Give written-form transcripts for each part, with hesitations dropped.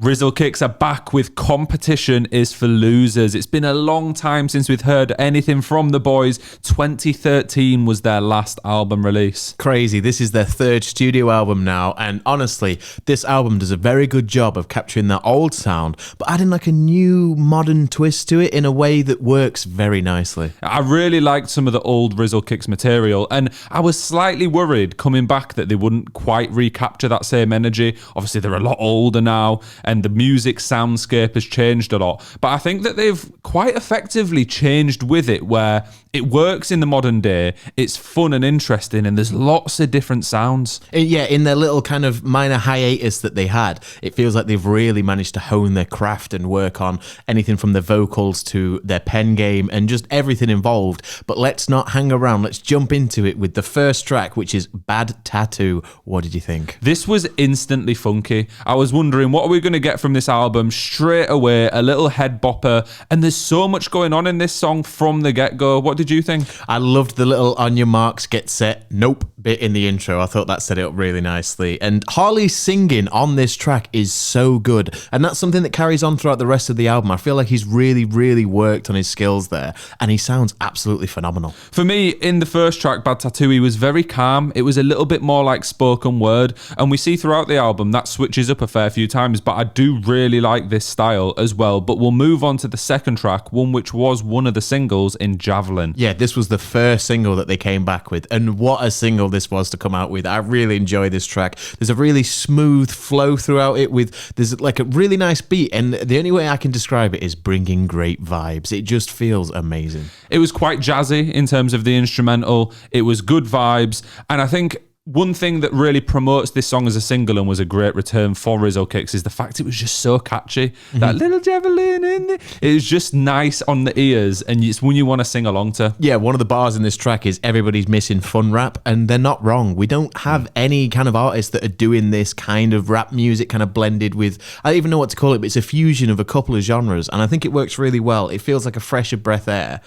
Rizzle Kicks are back with Competition is for Losers. It's been a long time since we've heard anything from the boys. 2013 was their last album release. Crazy. This is their third studio album now, and honestly, this album does a very good job of capturing that old sound, but adding like a new modern twist to it in a way that works very nicely. I really liked some of the old Rizzle Kicks material, and I was slightly worried coming back that they wouldn't quite recapture that same energy. Obviously, they're a lot older now, and the music soundscape has changed a lot. But I think that they've quite effectively changed with it, where it works in the modern day, it's fun and interesting, and there's lots of different sounds. Yeah, in their little kind of minor hiatus that they had, it feels like they've really managed to hone their craft and work on anything from the vocals to their pen game and just everything involved. But let's not hang around, let's jump into it with the first track, which is Bad Tattoo. What did you think? This was instantly funky. I was wondering, what are we going to get from this album? Straight away, a little head bopper, and there's so much going on in this song from the get-go. What did you think? I loved the little on your marks, get set, nope bit in the intro. I thought that set it up really nicely. And Harley's singing on this track is so good, and that's something that carries on throughout the rest of the album. I feel like he's really worked on his skills there, and he sounds absolutely phenomenal. For me, in the first track, Bad Tattoo, he was very calm. It was a little bit more like spoken word, and we see throughout the album that switches up a fair few times, but I do really like this style as well. But we'll move on to the second track, one which was one of the singles in Javelin. Yeah, this was the first single that they came back with, and what a single this was to come out with. I really enjoy this track. There's a really smooth flow throughout it, there's like a really nice beat, and the only way I can describe it is bringing great vibes. It just feels amazing. It was quite jazzy in terms of the instrumental. It was good vibes, and I think one thing that really promotes this song as a single and was a great return for Rizzle Kicks is the fact it was just so catchy. Mm-hmm. That little javelin in there. It was just nice on the ears, and it's one you want to sing along to. Yeah, one of the bars in this track is everybody's missing fun rap, and they're not wrong. We don't have any kind of artists that are doing this kind of rap music kind of blended with, I don't even know what to call it, but it's a fusion of a couple of genres, and I think it works really well. It feels like a fresher breath air.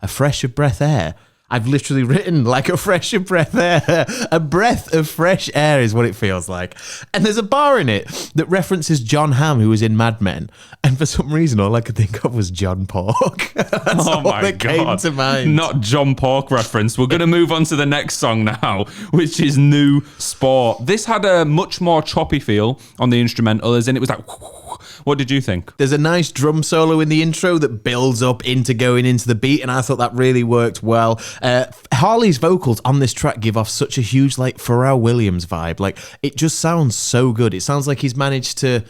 A fresher breath air? I've literally written like a fresher breath air. A breath of fresh air is what it feels like. And there's a bar in it that references John Hamm, who was in Mad Men. And for some reason, all I could think of was John Pork. That's oh my that God. came to mind. Not John Pork reference. We're going to move on to the next song now, which is New Sport. This had a much more choppy feel on the instrumental, as in it was like... What did you think? There's a nice drum solo in the intro that builds up into going into the beat, and I thought that really worked well. Harley's vocals on this track give off such a huge like Pharrell Williams vibe. Like, it just sounds so good. It sounds like he's managed to,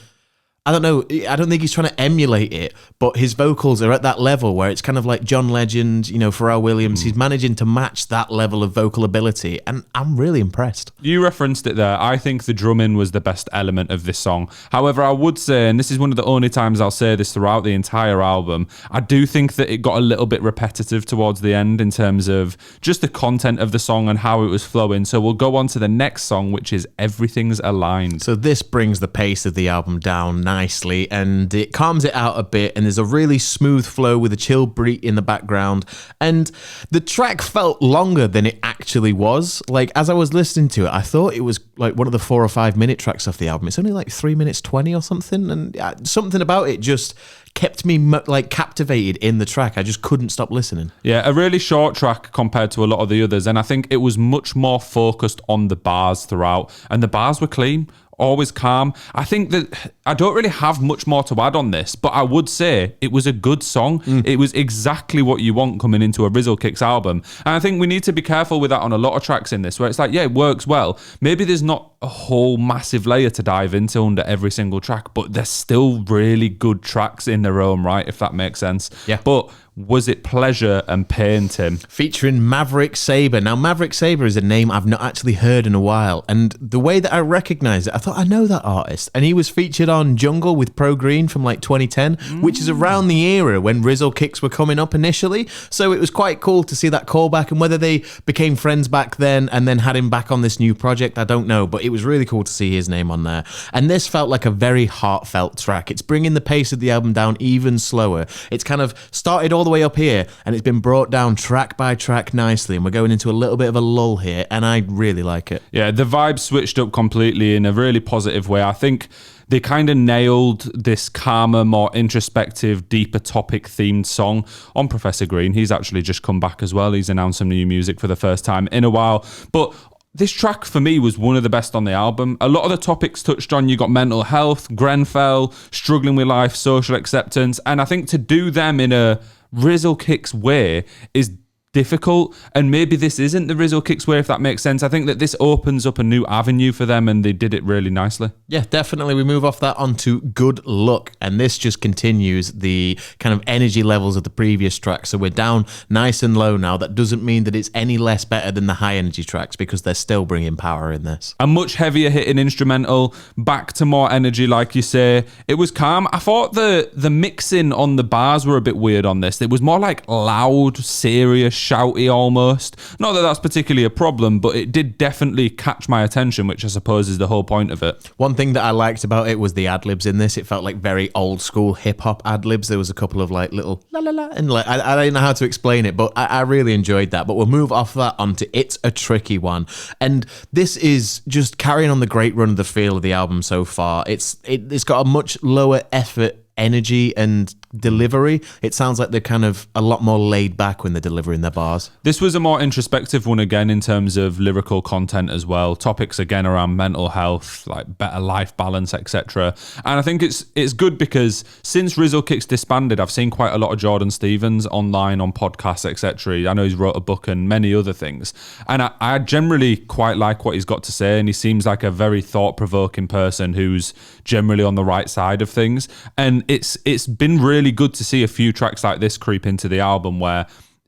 I don't know, I don't think he's trying to emulate it, but his vocals are at that level where it's kind of like John Legend, you know, Pharrell Williams. He's managing to match that level of vocal ability, and I'm really impressed. You referenced it there. I think the drumming was the best element of this song. However, I would say, and this is one of the only times I'll say this throughout the entire album, I do think that it got a little bit repetitive towards the end in terms of just the content of the song and how it was flowing. So we'll go on to the next song, which is Everything's Aligned. So this brings the pace of the album down nicely, and it calms it out a bit, and there's a really smooth flow with a chill beat in the background, and the track felt longer than it actually was. Like, as I was listening to it, I thought it was like one of the 4 or 5 minute tracks off the album. It's only like 3 minutes 20 or something, and something about it just kept me like captivated in the track. I just couldn't stop listening. Yeah, a really short track compared to a lot of the others, and I think it was much more focused on the bars throughout, and the bars were clean, always calm. I think that I don't really have much more to add on this, but I would say it was a good song. It was exactly what you want coming into a Rizzle Kicks album. And I think we need to be careful with that on a lot of tracks in this, where it's like, yeah, it works well. Maybe there's not a whole massive layer to dive into under every single track, but they're still really good tracks in their own right, if that makes sense. Yeah. But was it pleasure and pain, Tim? Featuring Maverick Sabre. Now, Maverick Sabre is a name I've not actually heard in a while, and the way that I recognised it, I thought, I know that artist. And he was featured on Jungle with Pro Green from like 2010, which is around the era when Rizzle Kicks were coming up initially. So it was quite cool to see that callback, and whether they became friends back then and then had him back on this new project, I don't know. But it was really cool to see his name on there. And this felt like a very heartfelt track. It's bringing the pace of the album down even slower. It's kind of started all the way up here, and it's been brought down track by track nicely, and we're going into a little bit of a lull here, and I really like it. Yeah, the vibe switched up completely in a really positive way. I think they kind of nailed this calmer, more introspective, deeper topic-themed song on Professor Green. He's actually just come back as well. He's announced some new music for the first time in a while. But this track, for me, was one of the best on the album. A lot of the topics touched on, you got mental health, Grenfell, struggling with life, social acceptance. And I think to do them in a Rizzle Kicks way is difficult, and maybe this isn't the Rizzle Kicks way, if that makes sense. I think that this opens up a new avenue for them, and they did it really nicely. Yeah, definitely. We move off that onto Good Luck, and this just continues the kind of energy levels of the previous track. So we're down nice and low now. That doesn't mean that it's any less better than the high energy tracks, because they're still bringing power in this. A much heavier hitting instrumental, back to more energy, like you say. It was calm. I thought the mixing on the bars were a bit weird on this. It was more like loud, serious, shouty almost. Not that that's particularly a problem, but it did definitely catch my attention, which I suppose is the whole point of it. One thing that I liked about it was the ad-libs in this. It felt like very old school hip-hop ad-libs. There was a couple of like little la la la, and like I don't know how to explain it, but I really enjoyed that. But we'll move off that onto It's a Tricky One. And this is just carrying on the great run of the feel of the album so far. It's got a much lower effort energy and delivery. It sounds like they're kind of a lot more laid back when they're delivering their bars. This was a more introspective one again in terms of lyrical content as well. Topics again around mental health, like better life balance, etc. And I think it's good because since Rizzle Kicks disbanded, I've seen quite a lot of Jordan Stevens online on podcasts, etc. I know he's wrote a book and many other things. And I generally quite like what he's got to say, and he seems like a very thought-provoking person who's generally on the right side of things. And it's been really good to see a few tracks like this creep into the album where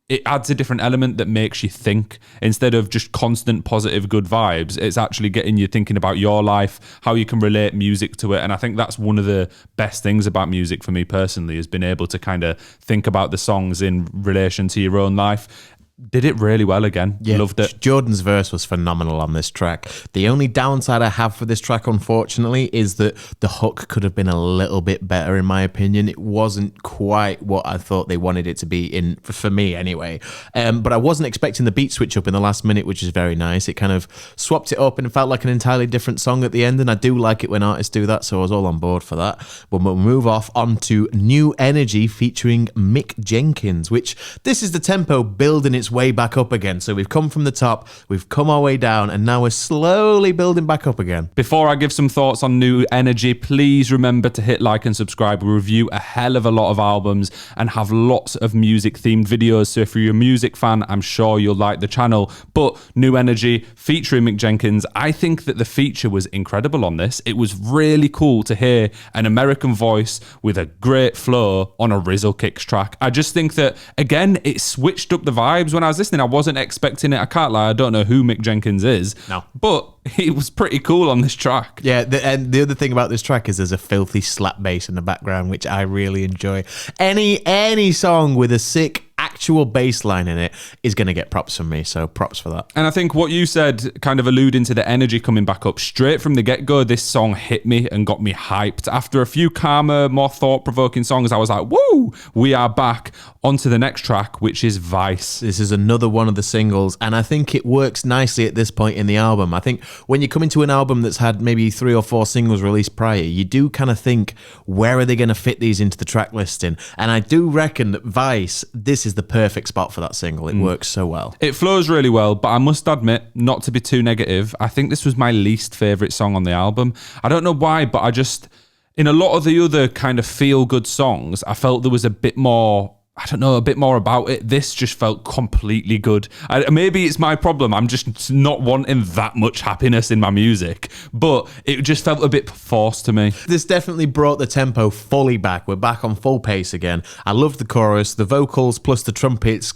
it adds a different element that makes you think. Instead of just constant positive good vibes, it's actually getting you thinking about your life, how you can relate music to it. And I think that's one of the best things about music for me personally, is being able to kind of think about the songs in relation to your own life. Did it really well again. Yeah, loved it. Jordan's verse was phenomenal on this track. The only downside I have for this track, unfortunately, is that the hook could have been a little bit better, in my opinion. It wasn't quite what I thought they wanted it to be, for me anyway. But I wasn't expecting the beat switch up in the last minute, which is very nice. It kind of swapped it up and it felt like an entirely different song at the end, and I do like it when artists do that, so I was all on board for that. But we'll move off onto New Energy featuring Mick Jenkins, which this is the tempo building its way back up again. So we've come from the top, we've come our way down, and now we're slowly building back up again. Before I give some thoughts on New Energy, please remember to hit like and subscribe. We review a hell of a lot of albums and have lots of music themed videos, so if you're a music fan, I'm sure you'll like the channel. But New Energy featuring Mick Jenkins, I think that the feature was incredible on this. It was really cool to hear an American voice with a great flow on a Rizzle Kicks track. I just think that, again, it switched up the vibes. When I was listening, I wasn't expecting it. I can't lie, I don't know who Mick Jenkins is. No. But he was pretty cool on this track. Yeah, and the other thing about this track is there's a filthy slap bass in the background, which I really enjoy. Any song with a sick actual bass line in it is going to get props from me, so props for that. And I think what you said, kind of alluding to the energy coming back up, straight from the get-go, this song hit me and got me hyped. After a few calmer, more thought-provoking songs, I was like, woo, we are back. On to the next track, which is Vice. This is another one of the singles, and I think it works nicely at this point in the album. I think when you come into an album that's had maybe 3 or 4 singles released prior, you do kind of think, where are they going to fit these into the track listing? And I do reckon that Vice, this is the perfect spot for that single. It works so well. It flows really well, but I must admit, not to be too negative, I think this was my least favourite song on the album. I don't know why, but I just, in a lot of the other kind of feel-good songs, I felt there was a bit more, I don't know, a bit more about it. This just felt completely good. Maybe it's my problem. I'm just not wanting that much happiness in my music, but it just felt a bit forced to me. This definitely brought the tempo fully back. We're back on full pace again. I loved the chorus. The vocals plus the trumpets,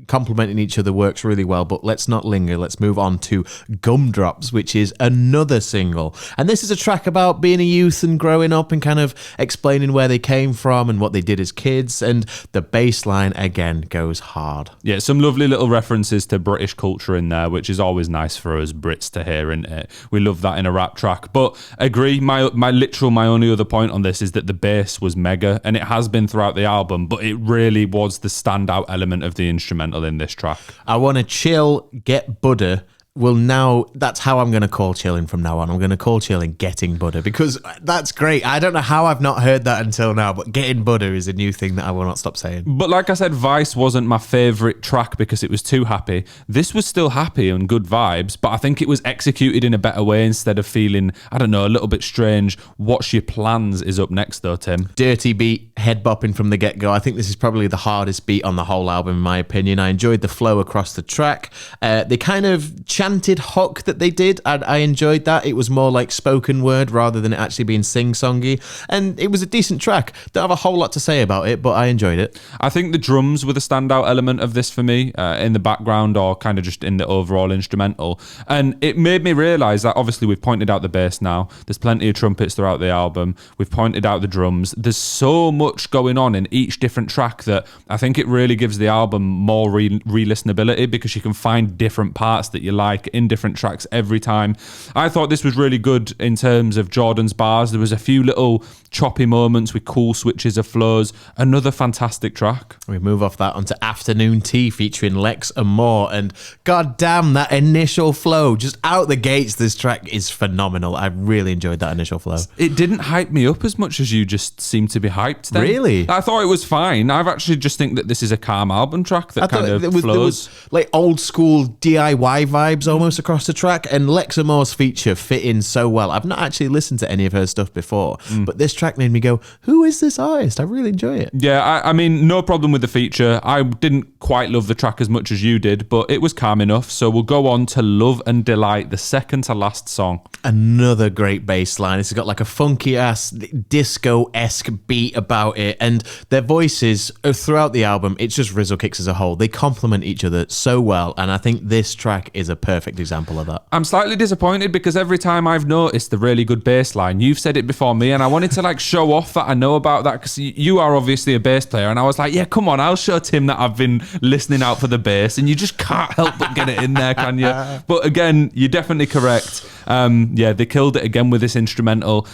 complementing each other works really well, but let's not linger. Let's move on to Gumdrops, which is another single. And this is a track about being a youth and growing up and kind of explaining where they came from and what they did as kids. And the bass line again goes hard. Yeah, some lovely little references to British culture in there, which is always nice for us Brits to hear, isn't it? We love that in a rap track. But agree, my only other point on this is that the bass was mega, and it has been throughout the album, but it really was the standout element of the instrumental in this track. I want to chill, get Buddha. Well, now that's how I'm going to call chilling from now on. I'm going to call chilling getting Buddha, because that's great. I don't know how I've not heard that until now, but getting Buddha is a new thing that I will not stop saying. But like I said, Vice wasn't my favourite track because it was too happy. This was still happy and good vibes, but I think it was executed in a better way instead of feeling, I don't know, a little bit strange. What's Your Plans is up next though, Tim. Dirty beat, head bopping from the get-go. I think this is probably the hardest beat on the whole album, in my opinion. I enjoyed the flow across the track. They kind of chanted hook that they did, and I enjoyed that. It was more like spoken word rather than it actually being sing-songy, and it was a decent track. Don't have a whole lot to say about it, but I enjoyed it. I think the drums were the standout element of this for me, in the background or kind of just in the overall instrumental, and it made me realise that obviously we've pointed out the bass now, there's plenty of trumpets throughout the album, we've pointed out the drums, there's so much going on in each different track that I think it really gives the album more re-listenability, because you can find different parts that you like in different tracks every time. I thought this was really good in terms of Jordan's bars. There was a few little choppy moments with cool switches of flows. Another fantastic track. We move off that onto Afternoon Tea featuring Lex and Moore, and god damn, that initial flow just out the gates, this track is phenomenal. I really enjoyed that initial flow. It didn't hype me up as much as you just seem to be hyped then. Really? I thought it was fine. I've actually just think that this is a calm album track that kind of flows. There was like old school DIY vibes almost across the track, and Lex and Moore's feature fit in so well. I've not actually listened to any of her stuff before, but this track made me go, who is this artist? I really enjoy it. Yeah, I mean, no problem with the feature. I didn't quite love the track as much as you did, but it was calm enough. So we'll go on to Love and Delight, the second to last song. Another great bass line. It's got like a funky ass disco-esque beat about it, and their voices throughout the album, it's just Rizzle Kicks as a whole. They complement each other so well, and I think this track is a perfect example of that. I'm slightly disappointed because every time I've noticed the really good bass line, you've said it before me, and I wanted to like show off that I know about that, because you are obviously a bass player, and I was like, yeah, come on, I'll show Tim that I've been listening out for the bass, and you just can't help but get it in there, can you? But again, you're definitely correct. Yeah, they killed it again with this instrumental.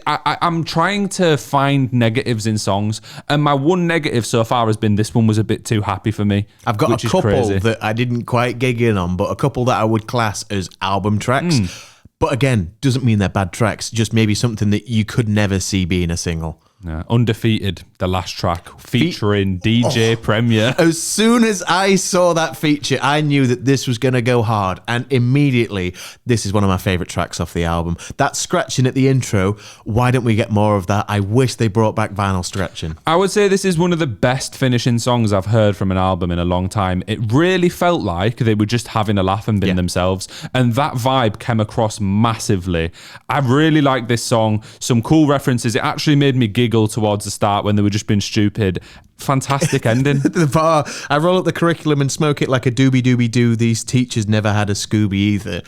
I'm trying to find negatives in songs, and my one negative so far has been this one was a bit too happy for me. I've got a couple that I didn't quite gig in on, but a couple that I would class as album tracks. But again, doesn't mean they're bad tracks, just maybe something that you could never see being a single. Yeah, Undefeated, the last track, featuring DJ Premier. As soon as I saw that feature, I knew that this was going to go hard. And immediately, this is one of my favourite tracks off the album. That scratching at the intro, why don't we get more of that? I wish they brought back vinyl scratching. I would say this is one of the best finishing songs I've heard from an album in a long time. It really felt like they were just having a laugh and being themselves. And that vibe came across massively. I really like this song. Some cool references. It actually made me giggle towards the start when they were just being stupid. Fantastic ending. The bar, I roll up the curriculum and smoke it like a doobie-doobie-doo. These teachers never had a Scooby either.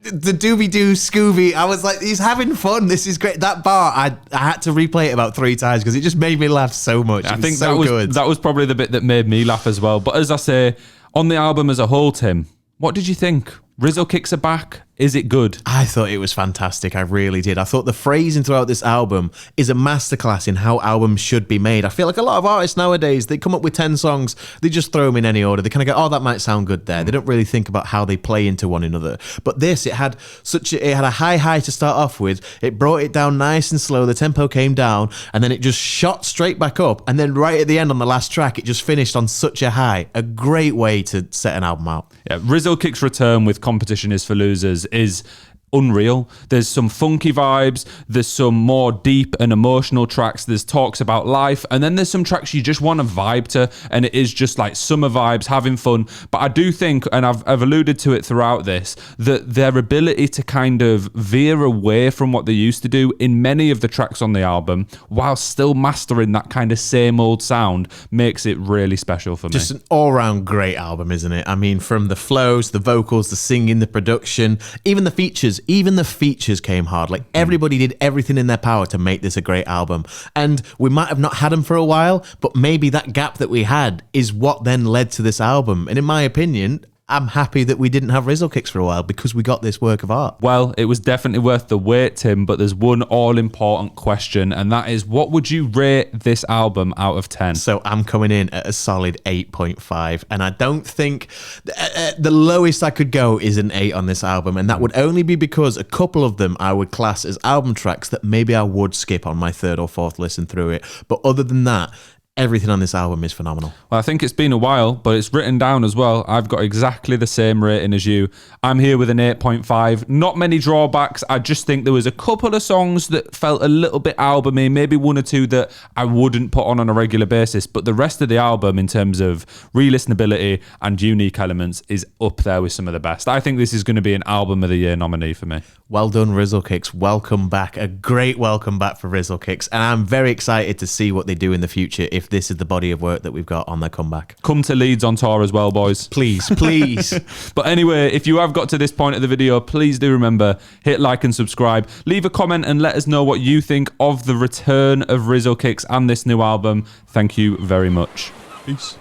The doobie-doo Scooby, I was like, he's having fun. This is great. That bar, I had to replay it about 3 times because it just made me laugh so much. I think that was probably the bit that made me laugh as well. But as I say, on the album as a whole, Tim, what did you think? Rizzle Kicks are back. Is it good? I thought it was fantastic. I really did. I thought the phrasing throughout this album is a masterclass in how albums should be made. I feel like a lot of artists nowadays, they come up with 10 songs, they just throw them in any order. They kind of go, oh, that might sound good there. They don't really think about how they play into one another. But this, it had a high to start off with. It brought it down nice and slow. The tempo came down, and then it just shot straight back up. And then right at the end on the last track, it just finished on such a high. A great way to set an album out. Yeah, Rizzle Kicks' return with Competition is for Losers is unreal. There's some funky vibes, there's some more deep and emotional tracks, there's talks about life, and then there's some tracks you just want to vibe to, and it is just like summer vibes, having fun. But I do think, and I've alluded to it throughout this, that their ability to kind of veer away from what they used to do in many of the tracks on the album while still mastering that kind of same old sound makes it really special for me. Just an all-round great album, isn't it? I mean, from the flows, the vocals, the singing, the production, even the features. even the features came hard. Like everybody did everything in their power to make this a great album. And we might have not had them for a while, but maybe that gap that we had is what then led to this album. And in my opinion, I'm happy that we didn't have Rizzle Kicks for a while because we got this work of art. Well, it was definitely worth the wait, Tim, but there's one all-important question, and that is, what would you rate this album out of 10? So I'm coming in at a solid 8.5, and I don't think the lowest I could go is an 8 on this album, and that would only be because a couple of them I would class as album tracks that maybe I would skip on my third or fourth listen through it. But other than that, everything on this album is phenomenal. Well, I think it's been a while, but it's written down as well. I've got exactly the same rating as you. I'm here with an 8.5. Not many drawbacks. I just think there was a couple of songs that felt a little bit albumy, maybe one or two that I wouldn't put on a regular basis, but the rest of the album in terms of re-listenability and unique elements is up there with some of the best. I think this is going to be an Album of the Year nominee for me. Well done, Rizzle Kicks. Welcome back. A great welcome back for Rizzle Kicks. And I'm very excited to see what they do in the future if this is the body of work that we've got on their comeback. Come to Leeds on tour as well, boys. Please, please. But anyway, if you have got to this point of the video, please do remember, hit like and subscribe. Leave a comment and let us know what you think of the return of Rizzle Kicks and this new album. Thank you very much. Peace.